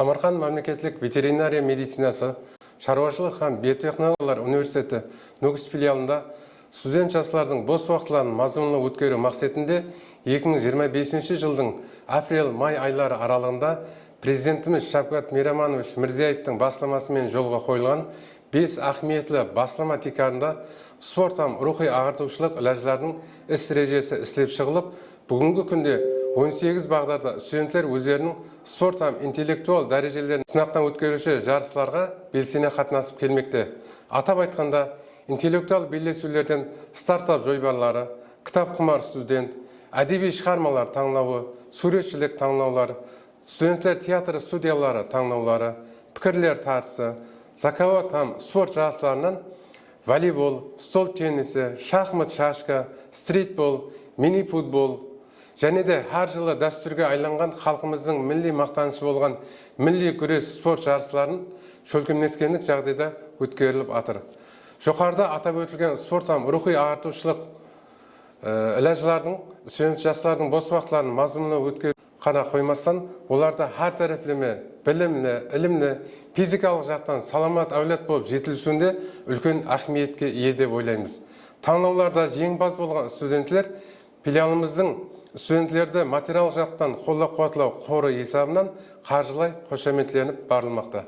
Самарқан мемлекеттік ветеринария медицинасы, шаруашылық һәм биотехнологиялар университеті Нүгіс филиалында студент жастардың бос уақытларын мазмұнлы өткеру мақсатында 2025 жылдың апрель-май айлары аралығында президентіміз Шавкат Миромонович Мирзиевтің бастамасымен жолға қойылған 5 ахметлі басылма тикарында спорт һәм рухи ағартушылық ләжлардың іс ережесі істеп шығылып, бүгінгі күнде 18 бағдарда студенттер өздерінің спорт һәм интеллектуал дәрежелерін сынақтан өткеруші жарыстарға белсене қатынасып келмекте. Атап айтқанда, интеллектуал белдесулерден стартап жойбарлары, кітап құмар студент, әдеби шығармалар таңдауы, суретшілік таңдаулары, студенттер театры студиялары таңдаулары, пікірлер тартысы, закават һәм спорт жарыстарынан волейбол, стол теннисі, шахмат шашка, стритбол, мини-футбол, және де әр жылы дәстүрге айланған халқымыздың милли мақтанышы болған милли күрес спорт жарыстарын шөлкемнескендік жағдайда өткеріліп атыр. Жоғарыда атап өтілген спорт һәм рухи ағартушылық ләжлардың, студент жастардың бос уақытларын мазмұнлы өткеру қана қоймастан, оларда әр тәрәплеме, білімлі, ілімлі, физикалық жақтан саламат әулет болып жетілісуінде үлкен ахметке ие деп ойлаймыз. Таңдауларда жеңімпаз болған студенттер филиалымыздың студенттерді материал жақтан қолдау қуатлау қоры есебінен қаржылай қошаметленіп барылмақта.